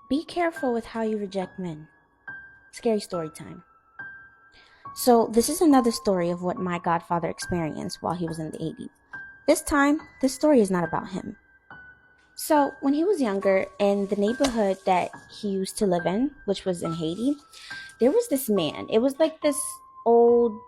Be careful with how you reject men. Scary story time. So this is another story of what my godfather experienced while he was in the 80s. This time, this story is not about him. So when he was younger, in the neighborhood that he used to live in, which was in Haiti, there was this man. It was like this old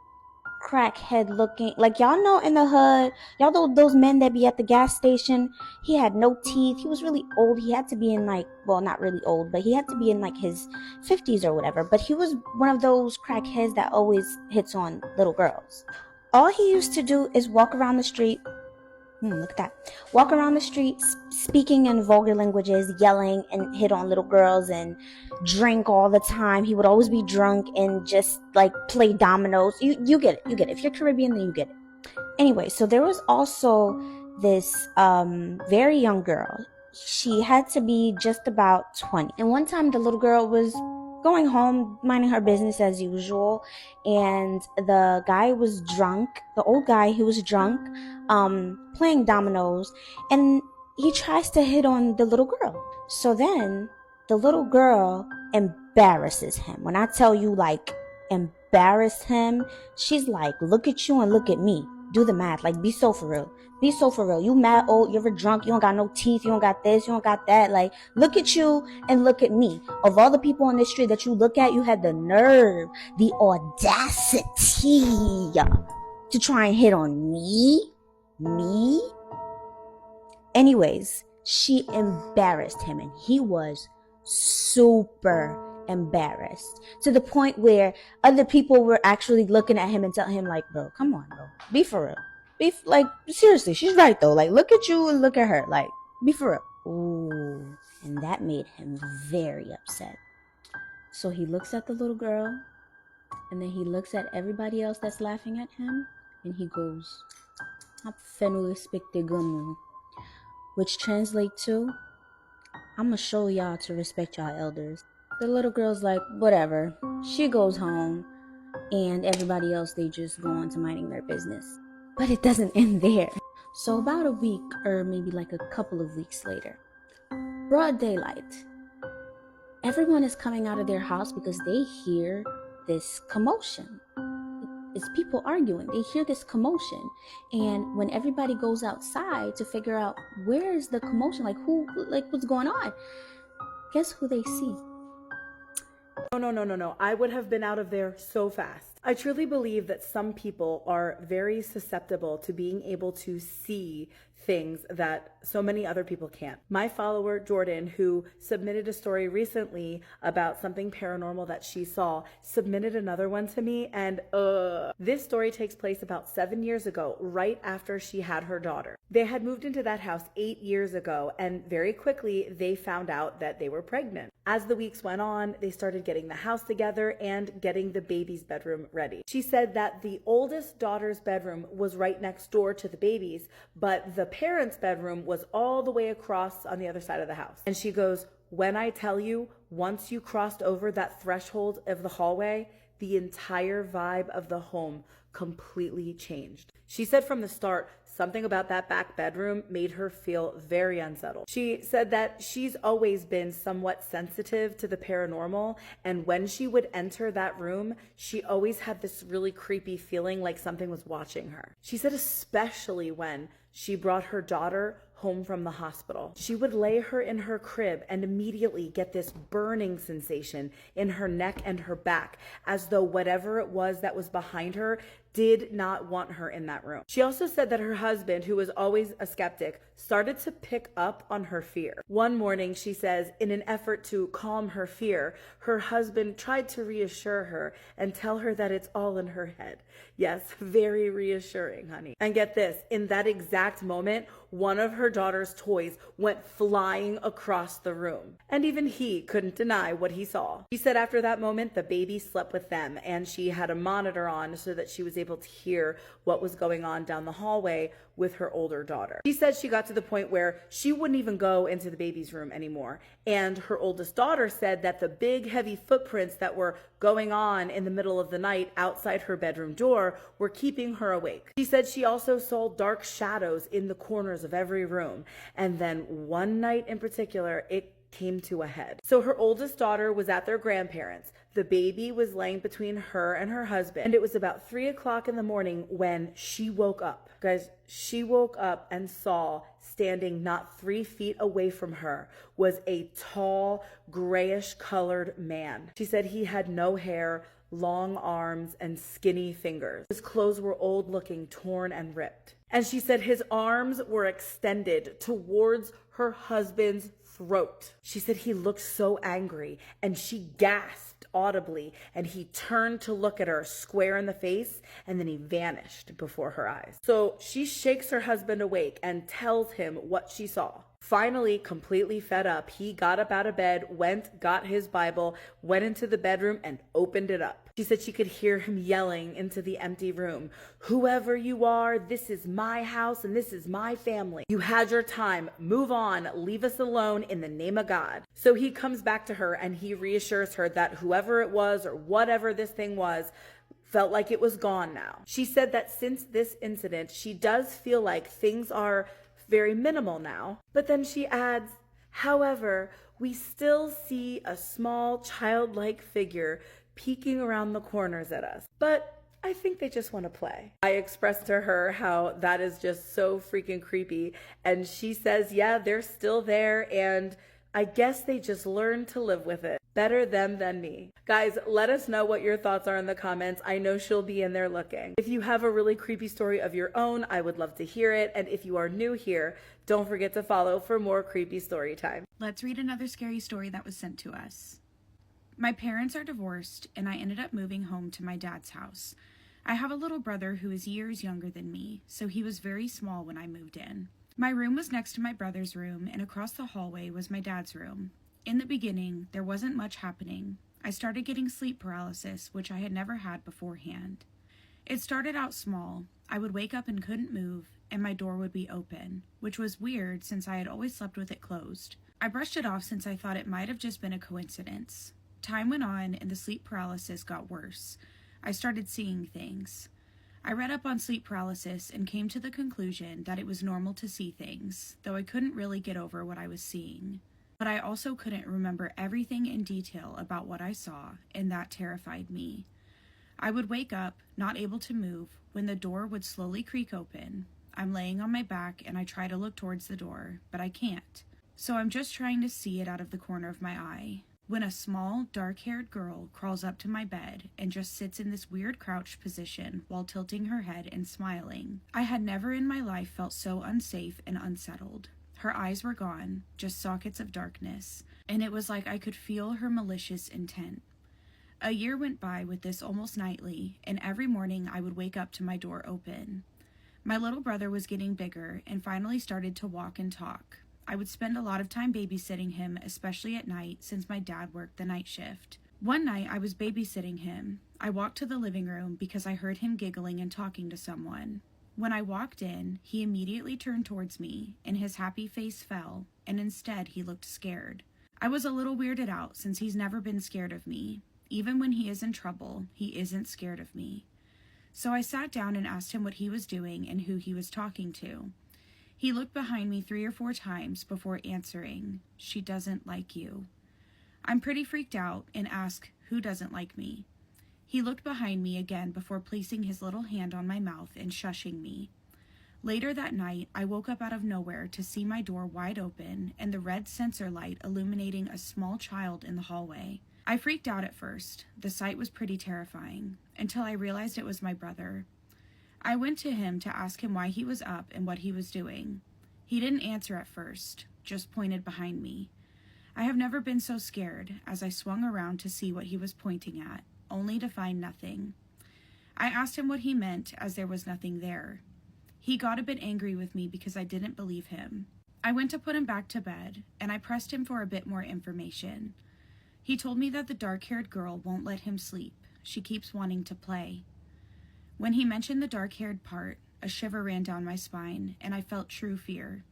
crackhead looking, like, y'all know in the hood, y'all know those men that be at the gas station. He had no teeth. He was really old. He had to be in, like, well, not really old, but he had to be in like his 50s or whatever. But he was one of those crackheads that always hits on little girls. All he used to do is walk around the street. Look at that. Walk around the streets speaking in vulgar languages, yelling, and hit on little girls, and drink all the time. He would always be drunk and just like play dominoes. You get it. You get it. If you're Caribbean, then you get it. Anyway, so there was also this very young girl. She had to be just about 20. And one time the little girl was going home, minding her business as usual, and the guy was drunk. The old guy, he was drunk, playing dominoes, and he tries to hit on the little girl. So then the little girl embarrasses him. When I tell you, like, embarrass him, she's like, look at you and look at me. Do the math. Like, be so for real. Be so for real. You mad old, you're drunk, you don't got no teeth, you don't got this, you don't got that. Like, look at you and look at me. Of all the people on this street that you look at, you had the nerve, the audacity to try and hit on me. Anyways, she embarrassed him, and he was super embarrassed, to the point where other people were actually looking at him and telling him, like, bro, come on, bro, be for real. Like, seriously, she's right though. Like, look at you and look at her. Like, be for real. Ooh, and that made him very upset. So he looks at the little girl, and then he looks at everybody else that's laughing at him, and he goes, "Apfenu respecte gamin," which translates to, "I'm gonna show y'all to respect y'all elders." The little girl's like, whatever. She goes home, and everybody else, they just go on to minding their business. But it doesn't end there. So about a week, or maybe like a couple of weeks later, broad daylight, everyone is coming out of their house because they hear this commotion. It's people arguing. They hear this commotion. And when everybody goes outside to figure out where is the commotion, like what's going on, guess who they see? No. I would have been out of there so fast. I truly believe that some people are very susceptible to being able to see things that so many other people can't. My follower, Jordan, who submitted a story recently about something paranormal that she saw, submitted another one to me, and this story takes place about 7 years ago, right after she had her daughter. They had moved into that house 8 years ago, and very quickly they found out that they were pregnant. As the weeks went on, they started getting the house together and getting the baby's bedroom ready. She said that the oldest daughter's bedroom was right next door to the baby's, but the parents' bedroom was all the way across on the other side of the house. And she goes, when I tell you, once you crossed over that threshold of the hallway, the entire vibe of the home completely changed. She said from the start, something about that back bedroom made her feel very unsettled. She said that she's always been somewhat sensitive to the paranormal, and when she would enter that room, she always had this really creepy feeling like something was watching her. She said especially when she brought her daughter home from the hospital. She would lay her in her crib and immediately get this burning sensation in her neck and her back, as though whatever it was that was behind her did not want her in that room. She also said that her husband, who was always a skeptic, started to pick up on her fear. One morning, she says, in an effort to calm her fear, her husband tried to reassure her and tell her that it's all in her head. Yes, very reassuring, honey. And get this, in that exact moment, one of her daughter's toys went flying across the room. And even he couldn't deny what he saw. She said after that moment, the baby slept with them, and she had a monitor on so that she was able to hear what was going on down the hallway with her older daughter. She said she got to the point where she wouldn't even go into the baby's room anymore. And her oldest daughter said that the big heavy footprints that were going on in the middle of the night outside her bedroom door were keeping her awake. She said she also saw dark shadows in the corners of every room. And then one night in particular, it came to a head. So her oldest daughter was at their grandparents'. The baby was laying between her and her husband, and it was about 3 o'clock in the morning when she woke up. Guys, she woke up and saw, standing not 3 feet away from her, was a tall, grayish colored man. She said he had no hair, long arms, and skinny fingers. His clothes were old looking, torn and ripped. And she said his arms were extended towards her husband's throat. She said he looked so angry, and she gasped audibly, and he turned to look at her square in the face, and then he vanished before her eyes. So she shakes her husband awake and tells him what she saw. Finally, completely fed up, he got up out of bed, got his Bible, went into the bedroom and opened it up. She said she could hear him yelling into the empty room, "Whoever you are, this is my house and this is my family. You had your time. Move on. Leave us alone in the name of God." So he comes back to her and he reassures her that whoever it was or whatever this thing was felt like it was gone now. She said that since this incident, she does feel like things are very minimal now. But then she adds, "However, we still see a small childlike figure peeking around the corners at us. But I think they just want to play." I expressed to her how that is just so freaking creepy. And she says, yeah, they're still there. And I guess they just learned to live with it. Better them than me. Guys, let us know what your thoughts are in the comments. I know she'll be in there looking. If you have a really creepy story of your own, I would love to hear it. And if you are new here, don't forget to follow for more creepy story time. Let's read another scary story that was sent to us. My parents are divorced, and I ended up moving home to my dad's house. I have a little brother who is years younger than me, so he was very small when I moved in. My room was next to my brother's room, and across the hallway was my dad's room. In the beginning, there wasn't much happening. I started getting sleep paralysis, which I had never had beforehand. It started out small. I would wake up and couldn't move, and my door would be open, which was weird since I had always slept with it closed. I brushed it off since I thought it might have just been a coincidence. Time went on, and the sleep paralysis got worse. I started seeing things. I read up on sleep paralysis and came to the conclusion that it was normal to see things, though I couldn't really get over what I was seeing. But I also couldn't remember everything in detail about what I saw, and that terrified me. I would wake up, not able to move, when the door would slowly creak open. I'm laying on my back and I try to look towards the door, but I can't. So I'm just trying to see it out of the corner of my eye, when a small, dark-haired girl crawls up to my bed and just sits in this weird crouched position while tilting her head and smiling. I had never in my life felt so unsafe and unsettled. Her eyes were gone, just sockets of darkness, and it was like I could feel her malicious intent. A year went by with this almost nightly, and every morning I would wake up to my door open. My little brother was getting bigger and finally started to walk and talk. I would spend a lot of time babysitting him, especially at night, since my dad worked the night shift. One night I was babysitting him. I walked to the living room because I heard him giggling and talking to someone. When I walked in, he immediately turned towards me, and his happy face fell, and instead he looked scared. I was a little weirded out since he's never been scared of me. Even when he is in trouble, he isn't scared of me. So I sat down and asked him what he was doing and who he was talking to. He looked behind me 3 or 4 times before answering, "She doesn't like you." I'm pretty freaked out and ask, "Who doesn't like me?" He looked behind me again before placing his little hand on my mouth and shushing me. Later that night, I woke up out of nowhere to see my door wide open and the red sensor light illuminating a small child in the hallway. I freaked out at first. The sight was pretty terrifying, until I realized it was my brother. I went to him to ask him why he was up and what he was doing. He didn't answer at first, just pointed behind me. I have never been so scared as I swung around to see what he was pointing at, only to find nothing. I asked him what he meant, as there was nothing there. He got a bit angry with me because I didn't believe him. I went to put him back to bed, and I pressed him for a bit more information. He told me that the dark-haired girl won't let him sleep. She keeps wanting to play. When he mentioned the dark-haired part, a shiver ran down my spine, and I felt true fear.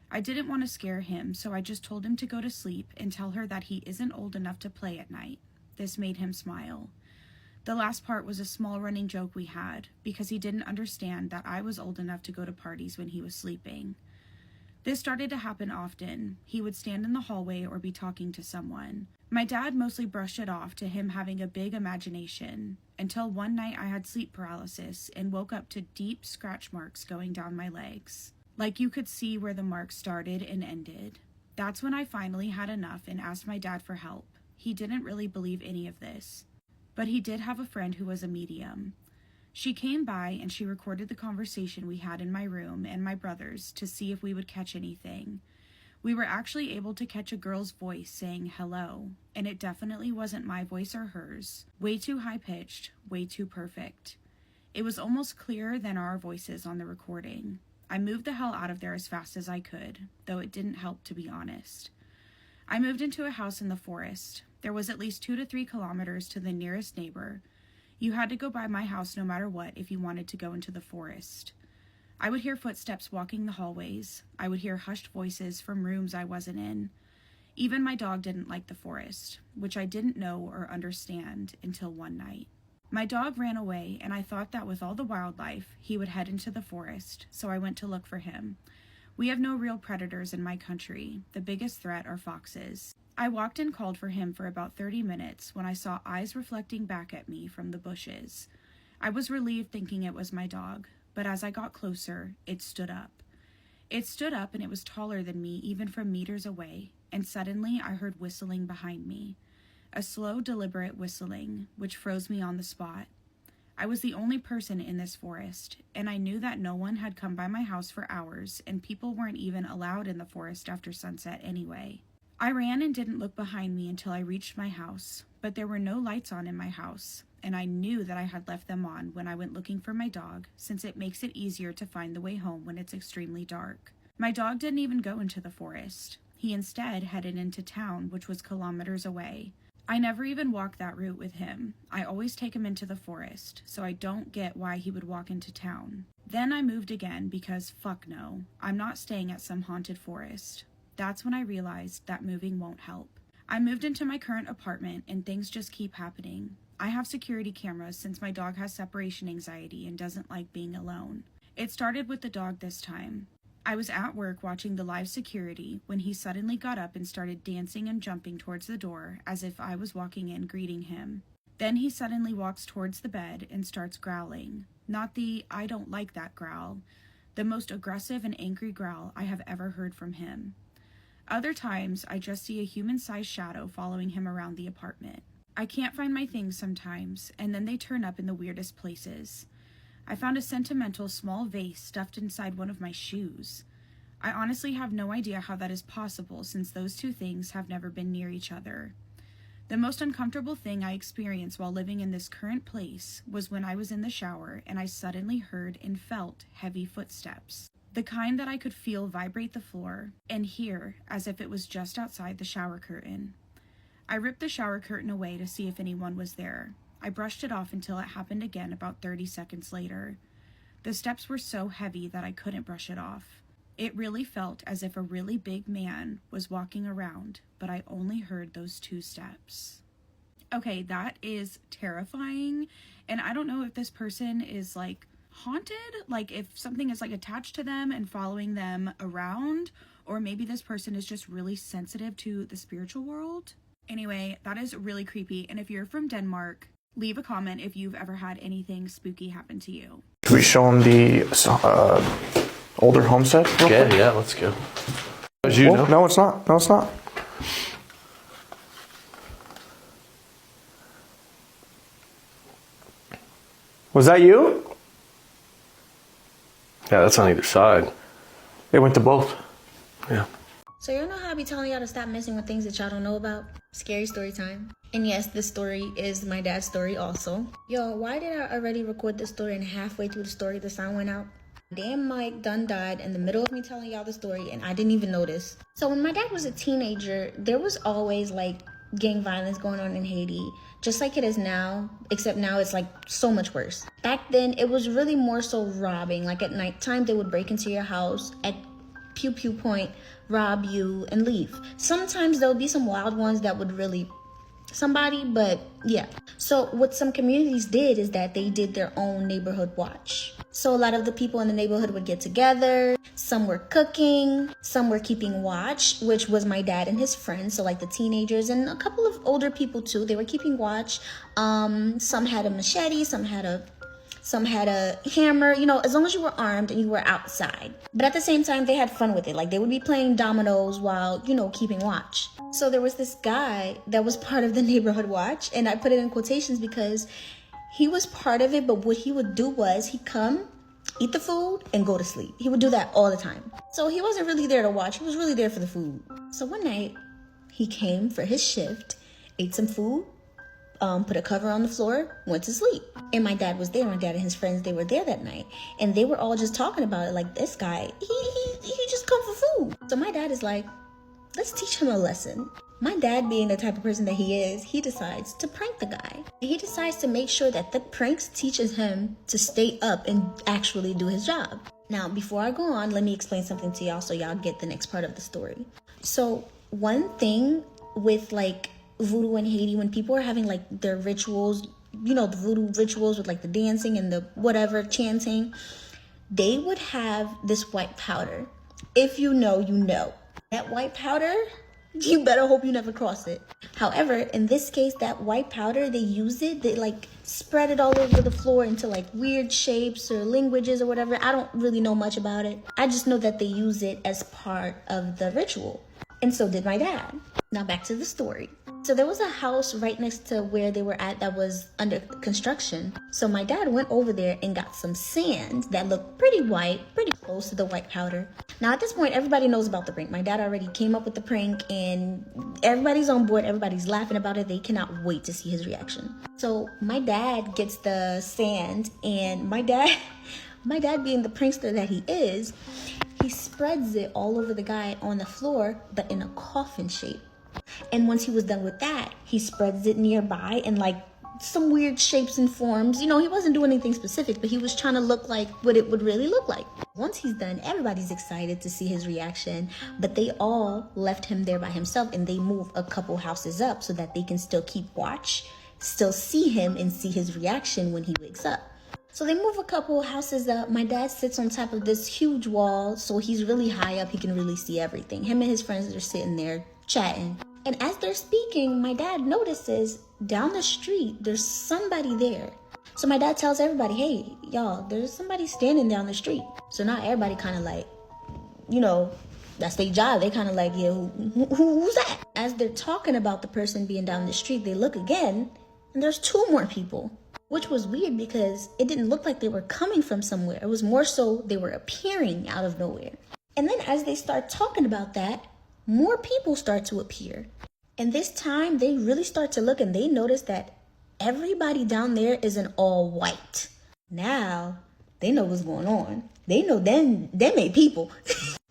I didn't want to scare him, so I just told him to go to sleep and tell her that he isn't old enough to play at night. This made him smile. The last part was a small running joke we had, because he didn't understand that I was old enough to go to parties when he was sleeping. This started to happen often. He would stand in the hallway or be talking to someone. My dad mostly brushed it off to him having a big imagination, until one night I had sleep paralysis and woke up to deep scratch marks going down my legs. Like you could see where the marks started and ended. That's when I finally had enough and asked my dad for help. He didn't really believe any of this, but he did have a friend who was a medium. She came by and she recorded the conversation we had in my room and my brother's to see if we would catch anything. We were actually able to catch a girl's voice saying hello, and it definitely wasn't my voice or hers. Way too high-pitched, way too perfect. It was almost clearer than our voices on the recording. I moved the hell out of there as fast as I could, though it didn't help, to be honest. I moved into a house in the forest. There was at least 2 to 3 kilometers to the nearest neighbor. You had to go by my house no matter what if you wanted to go into the forest. I would hear footsteps walking the hallways. I would hear hushed voices from rooms I wasn't in. Even my dog didn't like the forest, which I didn't know or understand until one night. My dog ran away, and I thought that with all the wildlife, he would head into the forest, so I went to look for him. We have no real predators in my country. The biggest threat are foxes. I walked and called for him for about 30 minutes when I saw eyes reflecting back at me from the bushes. I was relieved thinking it was my dog, but as I got closer, it stood up. It stood up and it was taller than me even from meters away, and suddenly I heard whistling behind me. A slow, deliberate whistling, which froze me on the spot. I was the only person in this forest, and I knew that no one had come by my house for hours, and people weren't even allowed in the forest after sunset anyway. I ran and didn't look behind me until I reached my house, but there were no lights on in my house, and I knew that I had left them on when I went looking for my dog, since it makes it easier to find the way home when it's extremely dark. My dog didn't even go into the forest. He instead headed into town, which was kilometers away. I never even walked that route with him. I always take him into the forest, so I don't get why he would walk into town. Then I moved again because fuck no, I'm not staying at some haunted forest. That's when I realized that moving won't help. I moved into my current apartment and things just keep happening. I have security cameras since my dog has separation anxiety and doesn't like being alone. It started with the dog this time. I was at work watching the live security when he suddenly got up and started dancing and jumping towards the door as if I was walking in greeting him. Then he suddenly walks towards the bed and starts growling. Not the I don't like that growl, the most aggressive and angry growl I have ever heard from him. Other times, I just see a human-sized shadow following him around the apartment. I can't find my things sometimes, and then they turn up in the weirdest places. I found a sentimental small vase stuffed inside one of my shoes. I honestly have no idea how that is possible since those two things have never been near each other. The most uncomfortable thing I experienced while living in this current place was when I was in the shower and I suddenly heard and felt heavy footsteps. The kind that I could feel vibrate the floor and hear as if it was just outside the shower curtain. I ripped the shower curtain away to see if anyone was there. I brushed it off until it happened again about 30 seconds later. The steps were so heavy that I couldn't brush it off. It really felt as if a really big man was walking around, but I only heard those 2 steps. Okay, that is terrifying, and I don't know if this person is like haunted, like if something is like attached to them and following them around, or maybe this person is just really sensitive to the spiritual world. Anyway, that is really creepy, and if you're from Denmark, leave a comment if you've ever had anything spooky happen to you. Can we show them the older homestead? Yeah, let's go. As you know. No, it's not. No, it's not. Was that you? Yeah, that's on either side. It went to both. Yeah. So y'all know how I be telling y'all to stop messing with things that y'all don't know about? Scary story time. And yes, this story is my dad's story also. Yo, why did I already record this story and halfway through the story the sound went out? Damn mic done died in the middle of me telling y'all the story and I didn't even notice. So when my dad was a teenager, there was always like gang violence going on in Haiti. Just like it is now, except now it's like so much worse. Back then, it was really more so robbing. Like at nighttime, they would break into your house at pew pew point, rob you, and leave. Sometimes there would be some wild ones that would really somebody, but yeah. So what some communities did is that they did their own neighborhood watch. So a lot of the people in the neighborhood would get together. Some were cooking, some were keeping watch, which was my dad and his friends. So like the teenagers and a couple of older people too. They were keeping watch. Some had a machete, some had a hammer, as long as you were armed and you were outside. But at the same time, they had fun with it. Like they would be playing dominoes while, keeping watch. So there was this guy that was part of the neighborhood watch. And I put it in quotations because he was part of it. But what he would do was he'd come, eat the food, and go to sleep. He would do that all the time. So he wasn't really there to watch. He was really there for the food. So one night, he came for his shift, ate some food, put a cover on the floor, went to sleep. And my dad was there. My dad and his friends, they were there that night. And they were all just talking about it. Like, this guy, he just come for food. So my dad is like, let's teach him a lesson. My dad, being the type of person that he is, he decides to prank the guy. He decides to make sure that the pranks teaches him to stay up and actually do his job. Now, before I go on, let me explain something to y'all so y'all get the next part of the story. So one thing with like voodoo in Haiti, when people are having like their rituals, the voodoo rituals with like the dancing and the whatever chanting, they would have this white powder. If you know, you know. That white powder, you better hope you never cross it. However, in this case, that white powder, they like spread it all over the floor into like weird shapes or languages or whatever. I don't really know much about it. I just know that they use it as part of the ritual. And so did my dad. Now back to the story. So there was a house right next to where they were at that was under construction. So my dad went over there and got some sand that looked pretty white, pretty close to the white powder. Now at this point, everybody knows about the prank. My dad already came up with the prank and everybody's on board. Everybody's laughing about it. They cannot wait to see his reaction. So my dad gets the sand and my dad being the prankster that he is, he spreads it all over the guy on the floor, but in a coffin shape. And once he was done with that, he spreads it nearby in like some weird shapes and forms. He wasn't doing anything specific, but he was trying to look like what it would really look like. Once he's done, everybody's excited to see his reaction, but they all left him there by himself and they move a couple houses up so that they can still keep watch, still see him and see his reaction when he wakes up. So they move a couple houses up. My dad sits on top of this huge wall, so he's really high up. He can really see everything. Him and his friends are sitting there chatting. And as they're speaking, my dad notices down the street, there's somebody there. So my dad tells everybody, hey, y'all, there's somebody standing down the street. So now everybody kind of like, that's their job. They kind of like, yeah, who's that? As they're talking about the person being down the street, they look again, and there's two more people. Which was weird because it didn't look like they were coming from somewhere. It was more so they were appearing out of nowhere. And then as they start talking about that, more people start to appear. And this time they really start to look and they notice that everybody down there is in all white. Now they know what's going on. They know them ain't people.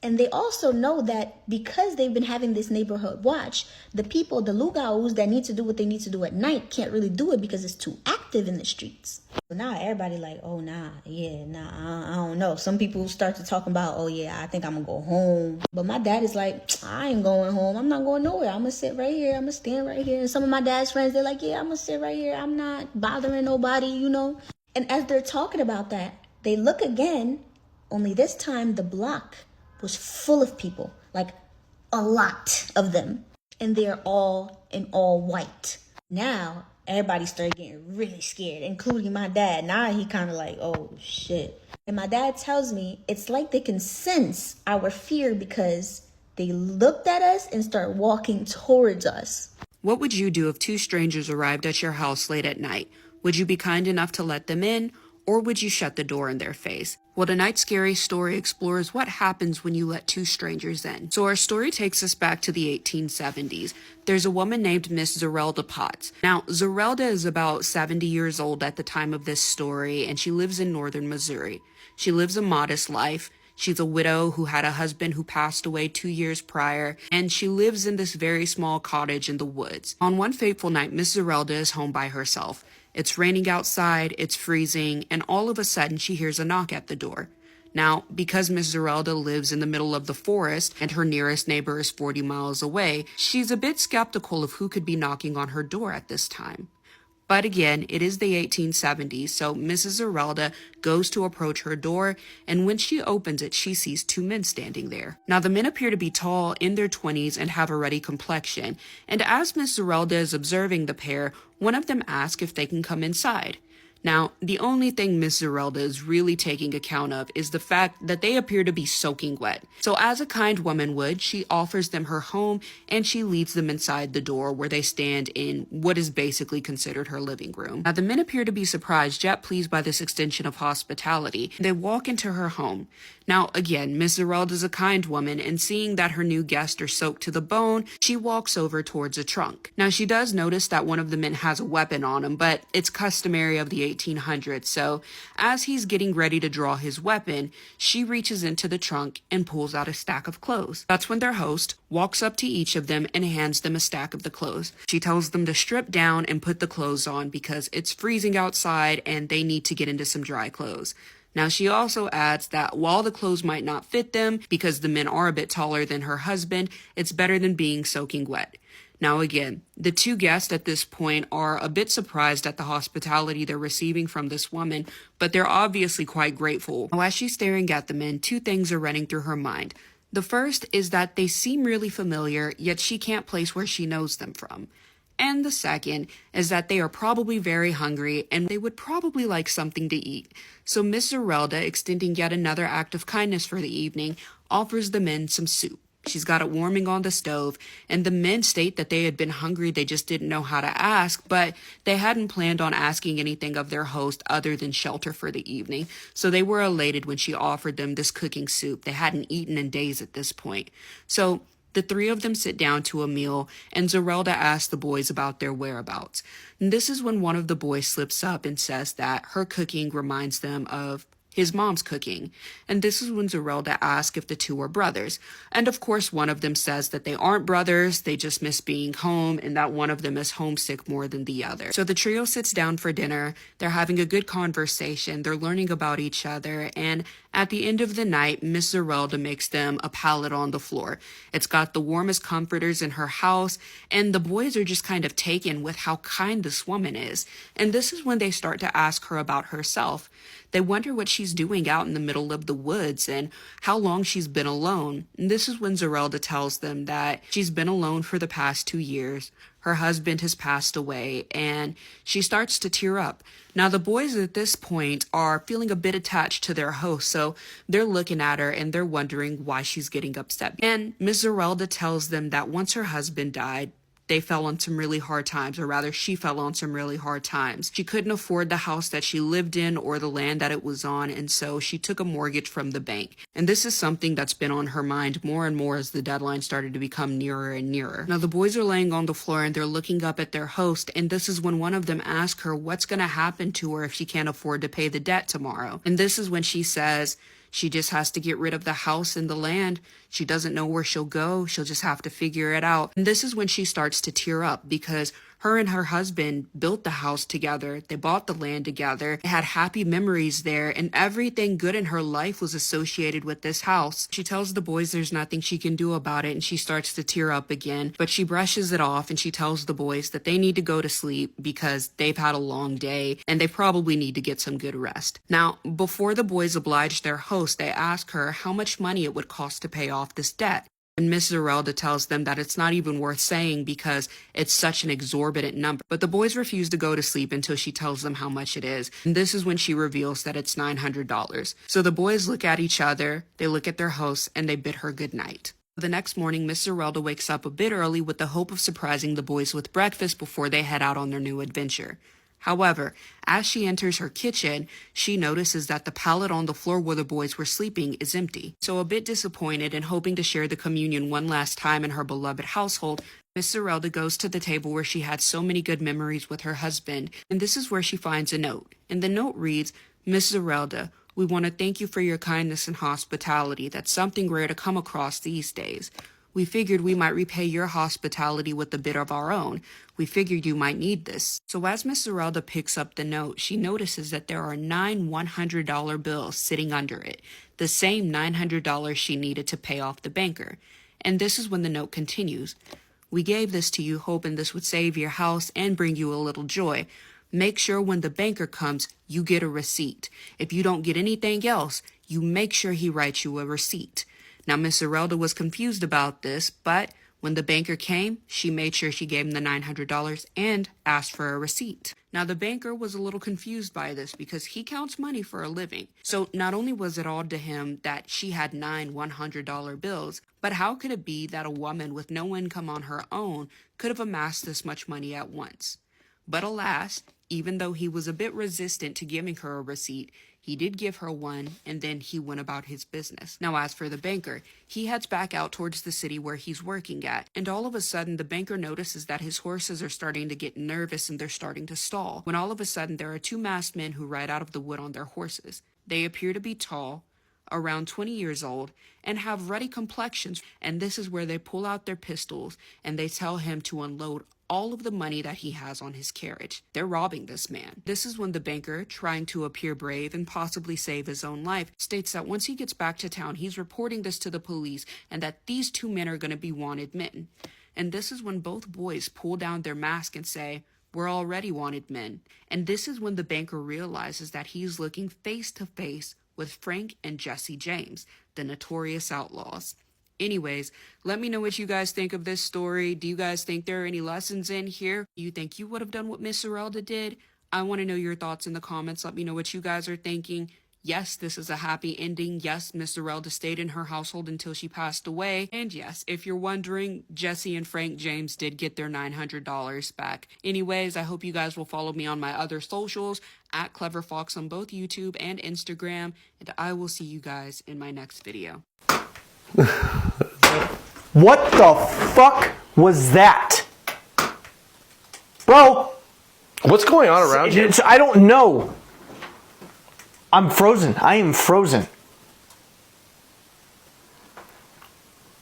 And they also know that because they've been having this neighborhood watch, the people, the lugaus that need to do what they need to do at night can't really do it because it's too active in the streets. So now everybody like, oh, I don't know. Some people start to talk about, oh, yeah, I think I'm going to go home. But my dad is like, I ain't going home. I'm not going nowhere. I'm going to sit right here. I'm going to stand right here. And some of my dad's friends, they're like, yeah, I'm going to sit right here. I'm not bothering nobody, And as they're talking about that, they look again, only this time the block was full of people, like a lot of them. And they're all in all white. Now, everybody started getting really scared, including my dad. Now he kind of like, oh, shit. And my dad tells me it's like they can sense our fear because they looked at us and start walking towards us. What would you do if two strangers arrived at your house late at night? Would you be kind enough to let them in, or would you shut the door in their face? Well, tonight's scary story explores what happens when you let two strangers in. So our story takes us back to the 1870s. There's a woman named Miss Zerelda Potts. Now, Zerelda is about 70 years old at the time of this story, and she lives in northern Missouri. She lives a modest life. She's a widow who had a husband who passed away 2 years prior, and she lives in this very small cottage in the woods. On one fateful night, Miss Zerelda is home by herself. It's raining outside, it's freezing, and all of a sudden she hears a knock at the door. Now, because Miss Zerelda lives in the middle of the forest and her nearest neighbor is 40 miles away, she's a bit skeptical of who could be knocking on her door at this time. But again, it is the 1870s, so Mrs. Zerelda goes to approach her door, and when she opens it, she sees two men standing there. Now, the men appear to be tall, in their 20s, and have a ruddy complexion, and as Miss Zerelda is observing the pair, one of them asks if they can come inside. Now, the only thing Miss Zerelda is really taking account of is the fact that they appear to be soaking wet. So as a kind woman would, she offers them her home and she leads them inside the door where they stand in what is basically considered her living room. Now, the men appear to be surprised yet pleased by this extension of hospitality. They walk into her home. Now, again, Miss Zerelda is a kind woman, and seeing that her new guests are soaked to the bone, she walks over towards a trunk. Now, she does notice that one of the men has a weapon on him, but it's customary of the 1800s, so as he's getting ready to draw his weapon, she reaches into the trunk and pulls out a stack of clothes. That's when their host walks up to each of them and hands them a stack of the clothes. She tells them to strip down and put the clothes on because it's freezing outside and they need to get into some dry clothes. Now, she also adds that while the clothes might not fit them because the men are a bit taller than her husband, it's better than being soaking wet. Now, again, the two guests at this point are a bit surprised at the hospitality they're receiving from this woman, but they're obviously quite grateful. Now, as she's staring at the men, two things are running through her mind. The first is that they seem really familiar, yet she can't place where she knows them from. And the second is that they are probably very hungry and they would probably like something to eat. So Miss Zerelda, extending yet another act of kindness for the evening, offers the men some soup. She's got it warming on the stove, and the men state that they had been hungry, they just didn't know how to ask, but they hadn't planned on asking anything of their host other than shelter for the evening. So they were elated when she offered them this cooking soup. They hadn't eaten in days at this point. So the three of them sit down to a meal, and Zerelda asks the boys about their whereabouts. And this is when one of the boys slips up and says that her cooking reminds them of his mom's cooking. And this is when Zerelda asks if the two are brothers. And of course, one of them says that they aren't brothers, they just miss being home, and that one of them is homesick more than the other. So the trio sits down for dinner, they're having a good conversation, they're learning about each other, and at the end of the night, Miss Zerelda makes them a pallet on the floor. It's got the warmest comforters in her house, and the boys are just kind of taken with how kind this woman is. And this is when they start to ask her about herself. They wonder what she's doing out in the middle of the woods and how long she's been alone. And this is when Zerelda tells them that she's been alone for the past 2 years. Her husband has passed away, and she starts to tear up. Now, the boys at this point are feeling a bit attached to their host, so they're looking at her and they're wondering why she's getting upset. And Miss Zerelda tells them that once her husband died, they fell on some really hard times, or rather she fell on some really hard times. She couldn't afford the house that she lived in or the land that it was on, and so she took a mortgage from the bank. And this is something that's been on her mind more and more as the deadline started to become nearer and nearer. Now, the boys are laying on the floor and they're looking up at their host, and this is when one of them asks her what's going to happen to her if she can't afford to pay the debt tomorrow. And this is when she says she just has to get rid of the house and the land. She doesn't know where she'll go. She'll just have to figure it out. And this is when she starts to tear up because her and her husband built the house together. They bought the land together. They had happy memories there, and everything good in her life was associated with this house. She tells the boys there's nothing she can do about it, and she starts to tear up again, but she brushes it off and she tells the boys that they need to go to sleep because they've had a long day and they probably need to get some good rest. Now, before the boys oblige their host, they ask her how much money it would cost to pay off this debt. And Miss Zerelda tells them that it's not even worth saying because it's such an exorbitant number. But the boys refuse to go to sleep until she tells them how much it is. And this is when she reveals that it's $900. So the boys look at each other, they look at their hosts, and they bid her good night. The next morning, Miss Zerelda wakes up a bit early with the hope of surprising the boys with breakfast before they head out on their new adventure. However, as she enters her kitchen, she notices that the pallet on the floor where the boys were sleeping is empty. So a bit disappointed and hoping to share the communion one last time in her beloved household, Miss Zerelda goes to the table where she had so many good memories with her husband, and this is where she finds a note. And the note reads, "Miss Zerelda, we want to thank you for your kindness and hospitality. That's something rare to come across these days. We figured we might repay your hospitality with a bit of our own. We figured you might need this." So as Miss Zerelda picks up the note, she notices that there are 9 $100 bills sitting under it, the same $900 she needed to pay off the banker. And this is when the note continues. "We gave this to you hoping this would save your house and bring you a little joy. make sure when the banker comes, you get a receipt. If you don't get anything else, you make sure he writes you a receipt. Now, Miss Zerelda was confused about this, but when the banker came, she made sure she gave him the $900 and asked for a receipt. Now, the banker was a little confused by this because he counts money for a living. So not only was it odd to him that she had 9 $100 bills, but how could it be that a woman with no income on her own could have amassed this much money at once? But alas, even though he was a bit resistant to giving her a receipt, he did give her one, and then he went about his business. Now, as for the banker, he heads back out towards the city where he's working at, and all of a sudden, the banker notices that his horses are starting to get nervous and they're starting to stall, when all of a sudden, there are 2 masked men who ride out of the wood on their horses. They appear to be tall, around 20 years old, and have ruddy complexions, and this is where they pull out their pistols, and they tell him to unload all of the money that he has on his carriage. They're robbing this man. This is when the banker, trying to appear brave and possibly save his own life, states that once he gets back to town, he's reporting this to the police and that these 2 men are going to be wanted men. And this is when both boys pull down their mask and say, "We're already wanted men." And this is when the banker realizes that he's looking face to face with Frank and Jesse James, the notorious outlaws. Anyways, let me know what you guys think of this story. Do you guys think there are any lessons in here? Do you think you would have done what Miss Zerelda did? I want to know your thoughts in the comments. Let me know what you guys are thinking. Yes, this is a happy ending. Yes, Miss Zerelda stayed in her household until she passed away. And yes, if you're wondering, Jesse and Frank James did get their $900 back. Anyways, I hope you guys will follow me on my other socials, at Clever Fox on both YouTube and Instagram. And I will see you guys in my next video. What the fuck was that? Bro! What's going on around you? I don't know. I'm frozen. I am frozen.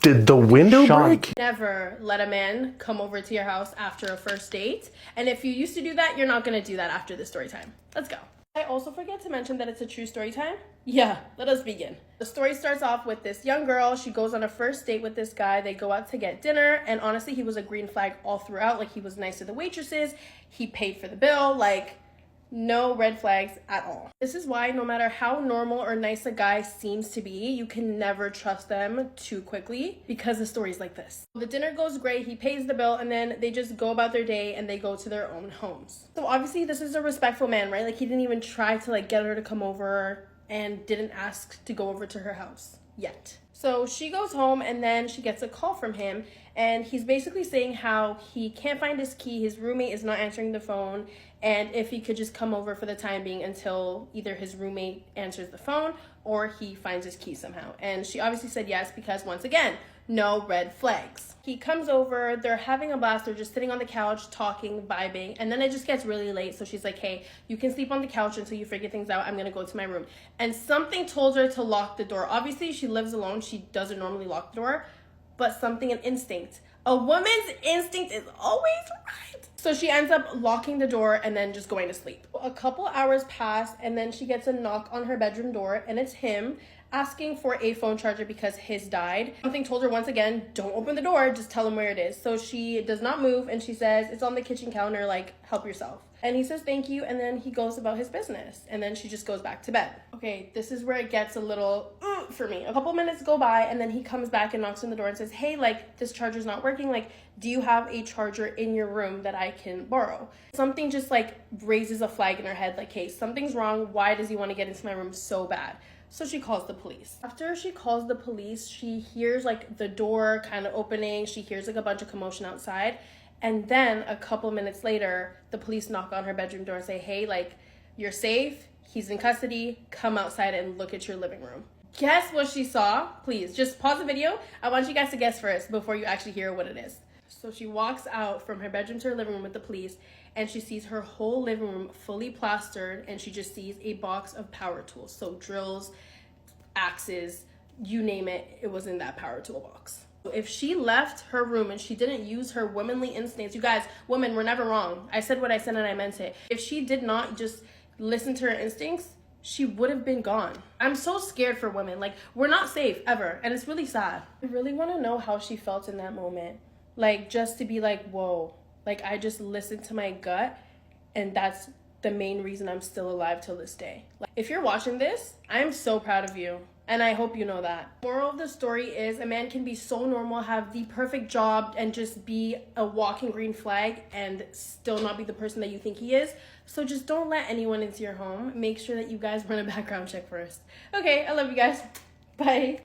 Did the window Sean. break? Never let a man come over to your house after a first date. And if you used to do that, you're not going to do that after the story time. Let's go. I also forget to mention that it's a true story time. Yeah, let us begin. The story starts off with this young girl. She goes on a first date with this guy. They go out to get dinner. And honestly, he was a green flag all throughout. Like, he was nice to the waitresses. He paid for the bill. Like, no red flags at all. This is why no matter how normal or nice a guy seems to be, you can never trust them too quickly because the story's like this. The dinner goes great, he pays the bill, and then they just go about their day and they go to their own homes. So obviously this is a respectful man, right? Like, he didn't even try to get her to come over and didn't ask to go over to her house yet. So she goes home and then she gets a call from him, and he's basically saying how he can't find his key, his roommate is not answering the phone, and if he could just come over for the time being until either his roommate answers the phone or he finds his key somehow. And she obviously said yes because, once again, no red flags. He comes over, they're having a blast, they're just sitting on the couch, talking, vibing, and then it just gets really late, so she's like, hey, you can sleep on the couch until you figure things out, I'm gonna go to my room. And something told her to lock the door. Obviously, she lives alone, she doesn't normally lock the door, but something, an instinct. A woman's instinct is always right. So she ends up locking the door and then just going to sleep. A couple hours pass, and then she gets a knock on her bedroom door, and it's him asking for a phone charger because his died. Something told her once again, don't open the door, just tell him where it is. So she does not move, and she says, it's on the kitchen counter, like, help yourself. And he says thank you, and then he goes about his business, and then she just goes back to bed. Okay, this is where it gets a little for me. A couple minutes go by, and then he comes back and knocks on the door and says, hey, like, this charger's not working, like, do you have a charger in your room that I can borrow? Something just raises a flag in her head, like, hey, something's wrong, why does he want to get into my room so bad? So she calls the police. After she calls the police, she hears the door kind of opening, she hears a bunch of commotion outside. And then a couple minutes later, the police knock on her bedroom door and say, hey, you're safe, he's in custody, come outside and look at your living room. Guess what she saw? Please, just pause the video. I want you guys to guess first before you actually hear what it is. So she walks out from her bedroom to her living room with the police, and she sees her whole living room fully plastered, and she just sees a box of power tools. So drills, axes, you name it, it was in that power tool box. If she left her room and she didn't use her womanly instincts, you guys, women, we're never wrong. I said what I said and I meant it. If she did not just listen to her instincts, she would have been gone. I'm so scared for women. We're not safe ever, and it's really sad. I really want to know how she felt in that moment. Just to be whoa, I just listened to my gut And that's the main reason I'm still alive till this day. Like, if you're watching this, I'm so proud of you. And I hope you know that. Moral of the story is a man can be so normal, have the perfect job, and just be a walking green flag and still not be the person that you think he is. So just don't let anyone into your home. Make sure that you guys run a background check first. Okay, I love you guys. Bye.